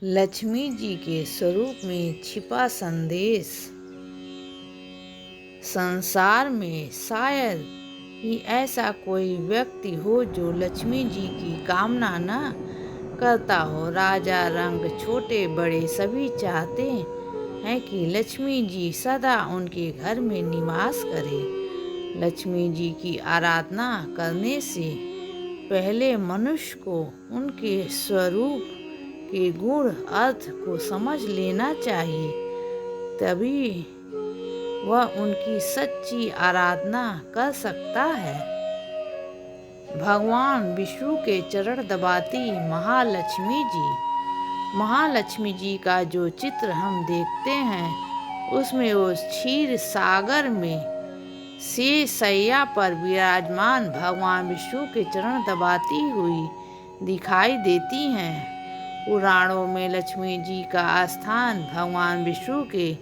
लक्ष्मी जी के स्वरूप में छिपा संदेश। संसार में शायद ही ऐसा कोई व्यक्ति हो जो लक्ष्मी जी की कामना न करता हो। राजा रंग छोटे बड़े सभी चाहते हैं कि लक्ष्मी जी सदा उनके घर में निवास करे। लक्ष्मी जी की आराधना करने से पहले मनुष्य को उनके स्वरूप के गुण अर्थ को समझ लेना चाहिए, तभी वह उनकी सच्ची आराधना कर सकता है। भगवान विष्णु के चरण दबाती महालक्ष्मी जी का जो चित्र हम देखते हैं, उसमें वो क्षीर सागर में सैया पर विराजमान भगवान विष्णु के चरण दबाती हुई दिखाई देती हैं। पुराणों में लक्ष्मी जी का स्थान भगवान विष्णु के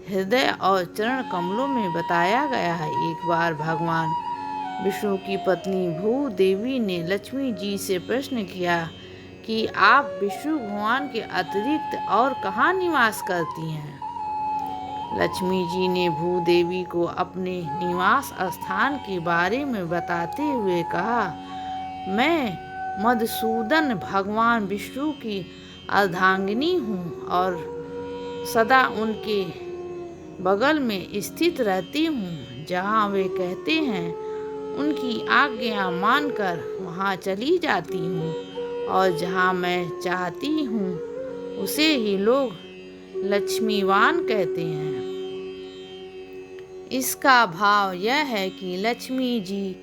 हृदय और चरण कमलों में बताया गया है। एक बार भगवान विष्णु की पत्नी भूदेवी ने लक्ष्मी जी से प्रश्न किया कि आप विष्णु भगवान के अतिरिक्त और कहाँ निवास करती हैं। लक्ष्मी जी ने भूदेवी को अपने निवास स्थान के बारे में बताते हुए कहा, मैं मधुसूदन भगवान विष्णु की अर्धांगिनी हूँ और सदा उनके बगल में स्थित रहती हूँ। जहाँ वे कहते हैं उनकी आज्ञा मानकर वहाँ चली जाती हूँ और जहाँ मैं चाहती हूँ उसे ही लोग लक्ष्मीवान कहते हैं। इसका भाव यह है कि लक्ष्मी जी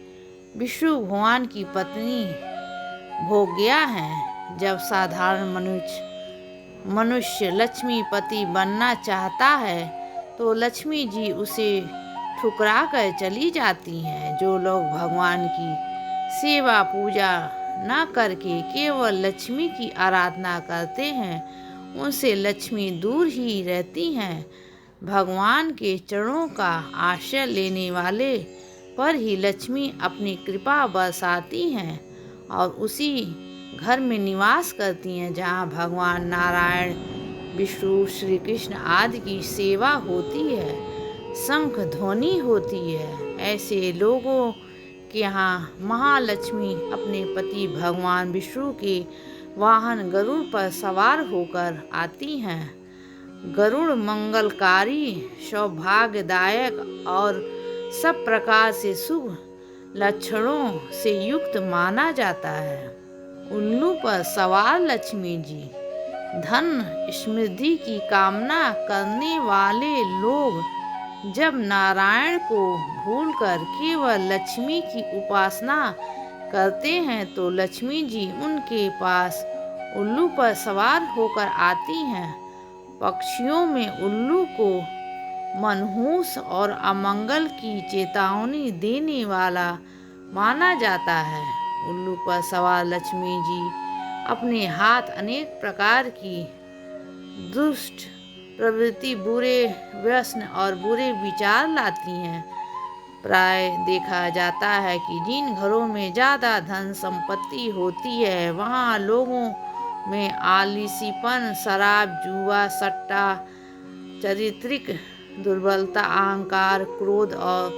विष्णु भगवान की पत्नी भोग्या हैं। जब साधारण मनुष्य लक्ष्मीपति बनना चाहता है तो लक्ष्मी जी उसे ठुकरा कर चली जाती हैं। जो लोग भगवान की सेवा पूजा न करके केवल लक्ष्मी की आराधना करते हैं, उनसे लक्ष्मी दूर ही रहती हैं। भगवान के चरणों का आश्रय लेने वाले पर ही लक्ष्मी अपनी कृपा बरसाती हैं और उसी घर में निवास करती हैं जहाँ भगवान नारायण, विष्णु, श्री कृष्ण आदि की सेवा होती है, शंख ध्वनि होती है। ऐसे लोगों के यहाँ महालक्ष्मी अपने पति भगवान विष्णु के वाहन गरुड़ पर सवार होकर आती हैं। गरुड़ मंगलकारी, सौभाग्यदायक और सब प्रकार से शुभ लक्षणों से युक्त माना जाता है। उल्लू पर सवार लक्ष्मी जी धन समृद्धि की कामना करने वाले लोग जब नारायण को भूलकर केवल लक्ष्मी की उपासना करते हैं तो लक्ष्मी जी उनके पास उल्लू पर सवार होकर आती हैं। पक्षियों में उल्लू को मनहूस और अमंगल की चेतावनी देने वाला माना जाता है। उल्लू पर सवार लक्ष्मी जी अपने हाथ अनेक प्रकार की दुष्ट प्रवृत्ति, बुरे व्यसन और बुरे विचार लाती हैं। प्राय देखा जाता है कि जिन घरों में ज़्यादा धन संपत्ति होती है वहाँ लोगों में आलसीपन, शराब, जुआ, सट्टा, चारित्रिक दुर्बलता, अहंकार, क्रोध और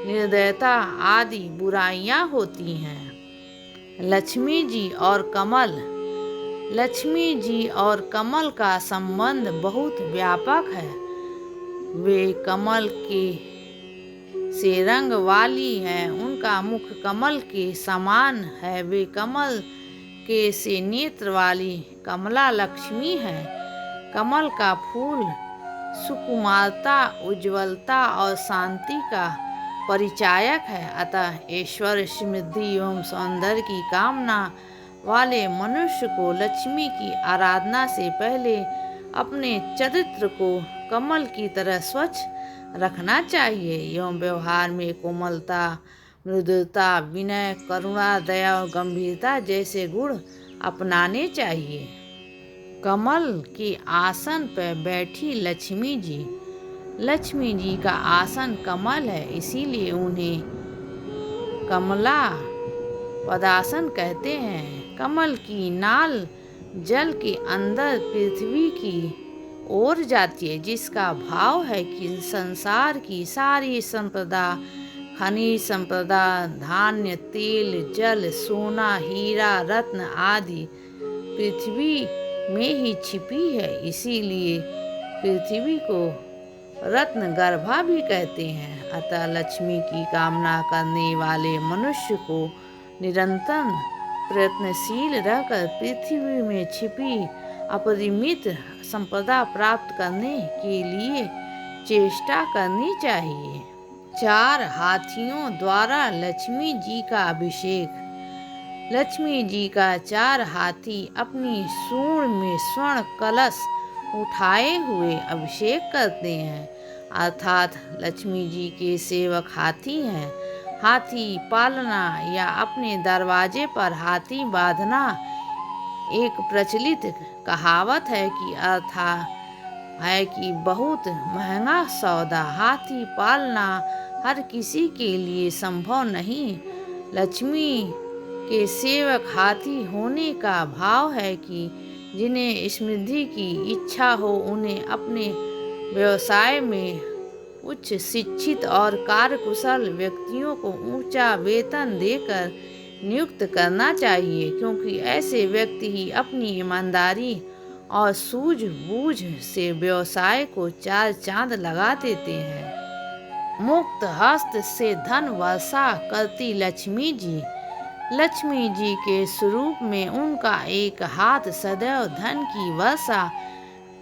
निर्दयता आदि बुराइयां होती हैं। लक्ष्मी जी और कमल का संबंध बहुत व्यापक है। वे कमल के से रंग वाली हैं, उनका मुख कमल के समान है। वे कमल के से नेत्र वाली कमला लक्ष्मी है। कमल का फूल सुकुमारता, उज्ज्वलता और शांति का परिचायक है। अतः ऐश्वर्य, समृद्धि एवं सौंदर्य की कामना वाले मनुष्य को लक्ष्मी की आराधना से पहले अपने चरित्र को कमल की तरह स्वच्छ रखना चाहिए एवं व्यवहार में कोमलता, मृदुता, विनय, करुणा, दया और गंभीरता जैसे गुण अपनाने चाहिए। कमल के आसन पर बैठी लक्ष्मी जी का आसन कमल है, इसीलिए उन्हें कमला पदासन कहते हैं। कमल की नाल जल के अंदर पृथ्वी की ओर जाती है, जिसका भाव है कि संसार की सारी संपदा, खनिज संपदा, धान्य, तेल, जल, सोना, हीरा, रत्न आदि पृथ्वी में ही छिपी है। इसीलिए पृथ्वी को रत्न गर्भा भी कहते हैं। अतः लक्ष्मी की कामना करने वाले मनुष्य को निरंतर प्रयत्नशील रहकर पृथ्वी में छिपी अपरिमित संपदा प्राप्त करने के लिए चेष्टा करनी चाहिए। 4 हाथियों द्वारा लक्ष्मी जी का अभिषेक। लक्ष्मी जी का 4 हाथी अपनी सूंड में स्वर्ण कलश उठाए हुए अभिषेक करते हैं, अर्थात लक्ष्मी जी के सेवक हाथी हैं। हाथी पालना या अपने दरवाजे पर हाथी बांधना एक प्रचलित कहावत है कि बहुत महंगा सौदा। हाथी पालना हर किसी के लिए संभव नहीं। लक्ष्मी के सेवक हाथी होने का भाव है कि जिन्हें समृद्धि की इच्छा हो, उन्हें अपने व्यवसाय में उच्च शिक्षित और कार्यकुशल व्यक्तियों को ऊंचा वेतन देकर नियुक्त करना चाहिए, क्योंकि ऐसे व्यक्ति ही अपनी ईमानदारी और सूझबूझ से व्यवसाय को 4 चांद लगा देते हैं। मुक्त हस्त से धन वर्षा करती लक्ष्मी जी। लक्ष्मी जी के स्वरूप में उनका एक हाथ सदैव धन की वर्षा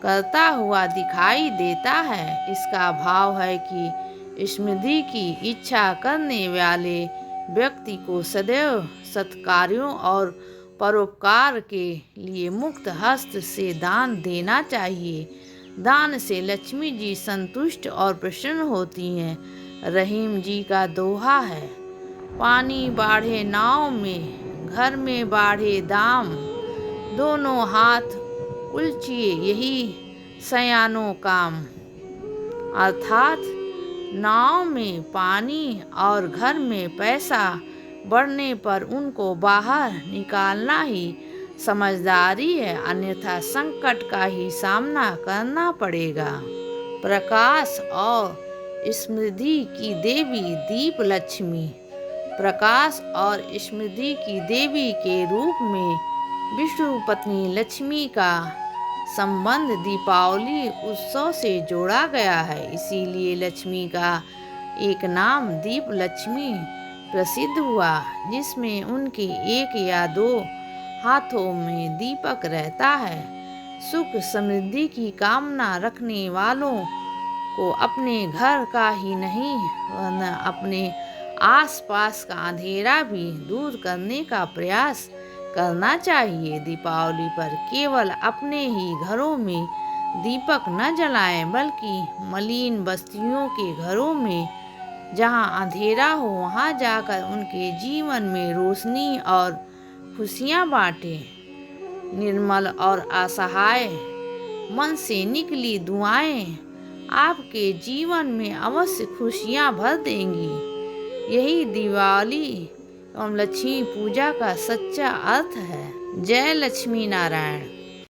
करता हुआ दिखाई देता है। इसका भाव है कि समृद्धि की इच्छा करने वाले व्यक्ति को सदैव सत्कार्यों और परोपकार के लिए मुक्त हस्त से दान देना चाहिए। दान से लक्ष्मी जी संतुष्ट और प्रसन्न होती हैं। रहीम जी का दोहा है, पानी बाढ़े नाव में, घर में बाढ़े दाम, दोनों हाथ उलचिए यही सयानों काम। अर्थात नाव में पानी और घर में पैसा बढ़ने पर उनको बाहर निकालना ही समझदारी है, अन्यथा संकट का ही सामना करना पड़ेगा। प्रकाश और समृद्धि की देवी दीप लक्ष्मी। प्रकाश और समृद्धि की देवी के रूप में विष्णु पत्नी लक्ष्मी का संबंध दीपावली उत्सव से जोड़ा गया है। इसीलिए लक्ष्मी का एक नाम दीप लक्ष्मी प्रसिद्ध हुआ, जिसमें उनके 1 या 2 हाथों में दीपक रहता है। सुख समृद्धि की कामना रखने वालों को अपने घर का ही नहीं वरना अपने आसपास का अंधेरा भी दूर करने का प्रयास करना चाहिए। दीपावली पर केवल अपने ही घरों में दीपक न जलाएं, बल्कि मलिन बस्तियों के घरों में जहां अंधेरा हो वहां जाकर उनके जीवन में रोशनी और खुशियां बांटें। निर्मल और असहाय मन से निकली दुआएं आपके जीवन में अवश्य खुशियां भर देंगी। यही दिवाली एवं लक्ष्मी पूजा का सच्चा अर्थ है। जय लक्ष्मी नारायण।